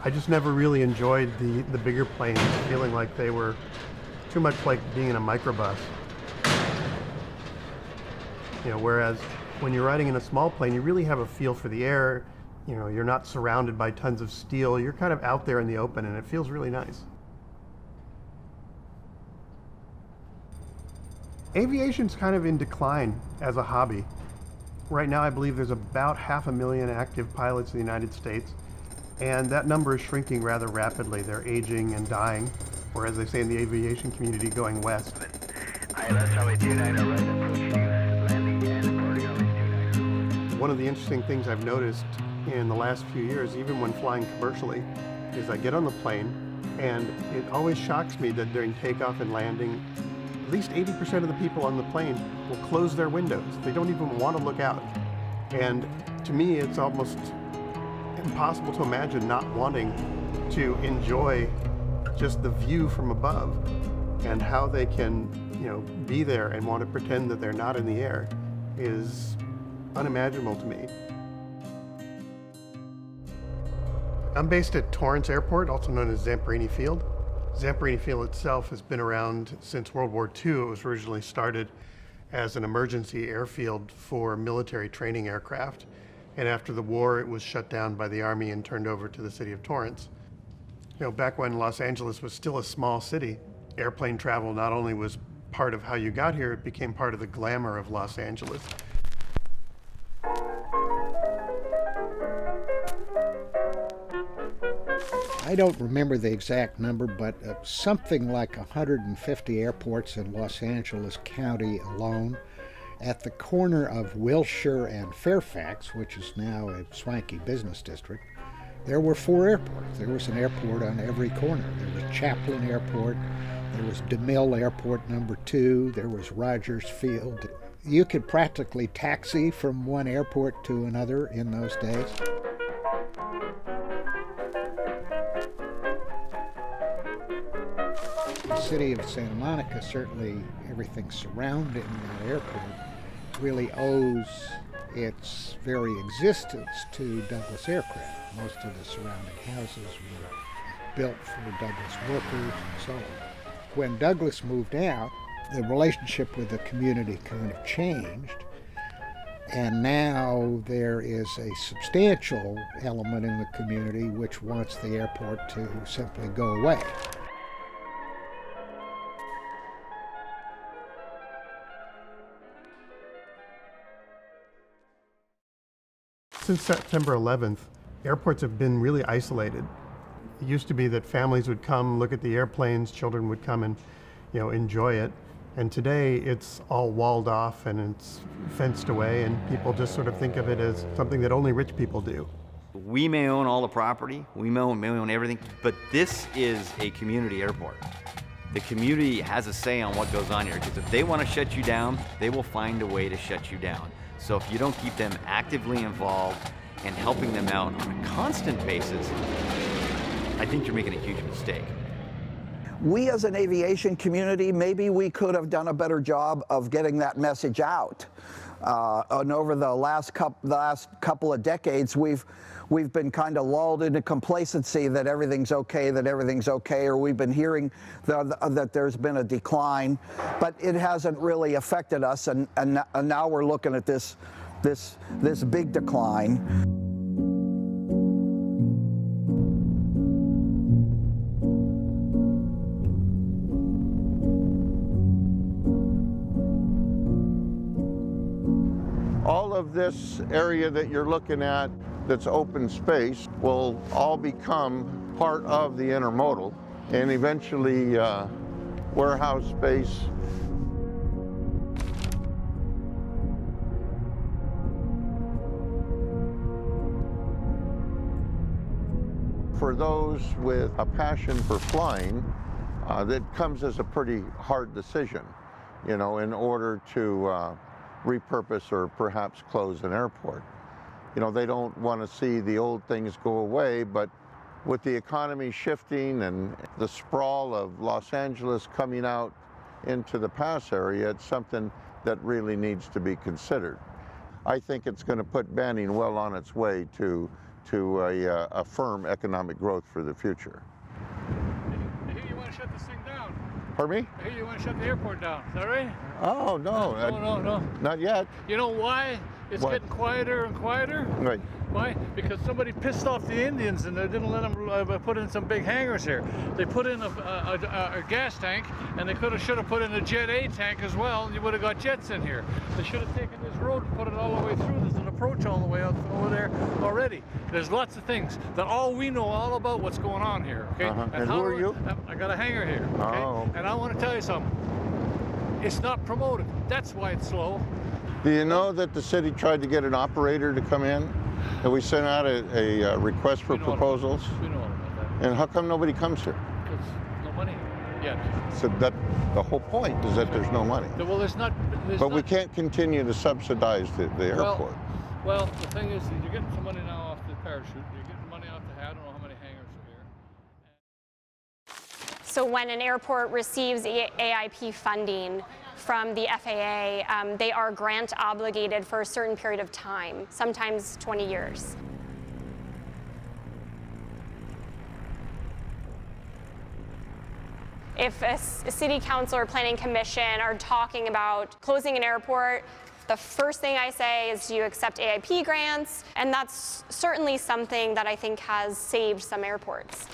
I just never really enjoyed the bigger planes, feeling like they were too much like being in a microbus. Whereas when you're riding in a small plane, you really have a feel for the air. You're not surrounded by tons of steel. You're kind of out there in the open, and it feels really nice. Aviation's kind of in decline as a hobby. Right now, I believe there's about 500,000 active pilots in the United States, and that number is shrinking rather rapidly. They're aging and dying, or as they say in the aviation community, going west. One of the interesting things I've noticed in the last few years, even when flying commercially, is I get on the plane, and it always shocks me that during takeoff and landing, at least 80% of the people on the plane will close their windows. They don't even want to look out. And to me, it's almost impossible to imagine not wanting to enjoy just the view from above, and how they can, be there and want to pretend that they're not in the air is unimaginable to me. I'm based at Torrance Airport, also known as Zamperini Field. Zamperini Field itself has been around since World War II. It was originally started as an emergency airfield for military training aircraft. And after the war, it was shut down by the Army and turned over to the city of Torrance. Back when Los Angeles was still a small city, airplane travel not only was part of how you got here, it became part of the glamour of Los Angeles. I don't remember the exact number, but something like 150 airports in Los Angeles County alone. At the corner of Wilshire and Fairfax, which is now a swanky business district, there were 4 airports. There was an airport on every corner. There was Chaplin Airport, there was DeMille Airport number 2, there was Rogers Field. You could practically taxi from one airport to another in those days. The city of Santa Monica, certainly everything surrounding that airport, really owes its very existence to Douglas aircraft. Most of the surrounding houses were built for Douglas workers and so on. When Douglas moved out, the relationship with the community kind of changed, and now there is a substantial element in the community which wants the airport to simply go away. Since September 11th, airports have been really isolated. It used to be that families would come, look at the airplanes, children would come and, enjoy it. And today it's all walled off and it's fenced away, and people just sort of think of it as something that only rich people do. We may own all the property, we may own everything, but this is a community airport. The community has a say on what goes on here, because if they want to shut you down, they will find a way to shut you down. So if you don't keep them actively involved and helping them out on a constant basis, I think you're making a huge mistake. We as an aviation community, maybe we could have done a better job of getting that message out. And over the last couple of decades, we've been kind of lulled into complacency that everything's okay, or we've been hearing that there's been a decline, but it hasn't really affected us, and now we're looking at this big decline. All of this area that you're looking at that's open space will all become part of the intermodal, and eventually warehouse space. For those with a passion for flying, that comes as a pretty hard decision, in order to repurpose or perhaps close an airport. They don't want to see the old things go away, but with the economy shifting and the sprawl of Los Angeles coming out into the pass area, it's something that really needs to be considered. I think it's going to put Banning well on its way to to a firm economic growth for the future. I hear you want to shut this thing down. Pardon me? I hear you want to shut the airport down. Is that right? Oh, no. No. Not yet. You know why it's What? getting quieter and quieter? Right. Why? Because somebody pissed off the Indians and they didn't let them put in some big hangars here. They put in a gas tank, and they should have put in a Jet A tank as well, and you would have got jets in here. They should have taken this road and put it all the way through. There's an approach all the way out over there already. There's lots of things that all we know all about what's going on here. Okay. And who are you? I got a hangar here. Okay. Oh. And I want to tell you something. It's not promoted. That's why it's slow. Do you know that the city tried to get an operator to come in? And we sent out a request for proposals? We know all about that. And how come nobody comes here? Because no money yet. So that the whole point is that there's no money. Well, there's not. But we can't continue to subsidize the airport. Well, the thing is, you're getting some money now off the parachute. You're getting money off the hat. I don't know how many hangars are here. So when an airport receives AIP funding from the FAA, they are grant obligated for a certain period of time, sometimes 20 years. If a city council or planning commission are talking about closing an airport, the first thing I say is, do you accept AIP grants? And that's certainly something that I think has saved some airports.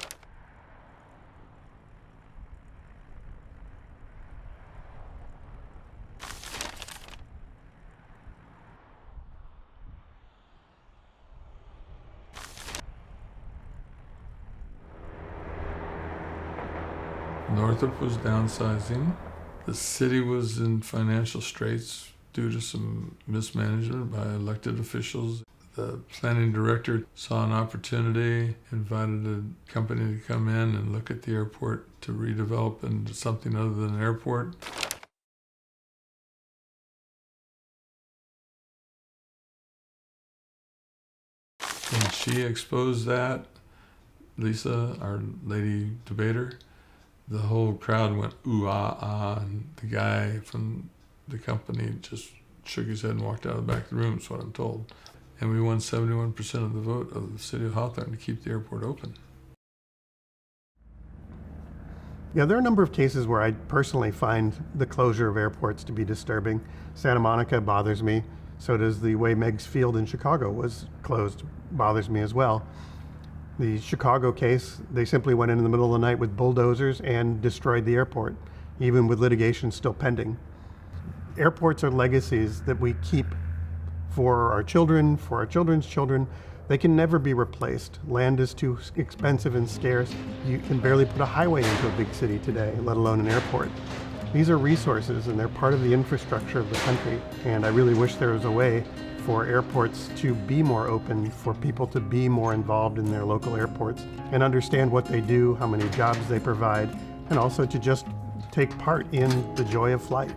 Northrop was downsizing. The city was in financial straits due to some mismanagement by elected officials. The planning director saw an opportunity, invited a company to come in and look at the airport to redevelop into something other than an airport. And she exposed that. Lisa, our lady debater, the whole crowd went ooh, ah, and the guy from the company just shook his head and walked out of the back of the room, is what I'm told. And we won 71% of the vote of the city of Hawthorne to keep the airport open. Yeah, there are a number of cases where I personally find the closure of airports to be disturbing. Santa Monica bothers me. So does the way Meigs Field in Chicago was closed, bothers me as well. The Chicago case, they simply went in the middle of the night with bulldozers and destroyed the airport, even with litigation still pending. Airports are legacies that we keep for our children, for our children's children. They can never be replaced. Land is too expensive and scarce. You can barely put a highway into a big city today, let alone an airport. These are resources and they're part of the infrastructure of the country. And I really wish there was a way for airports to be more open, for people to be more involved in their local airports and understand what they do, how many jobs they provide, and also to just take part in the joy of flight.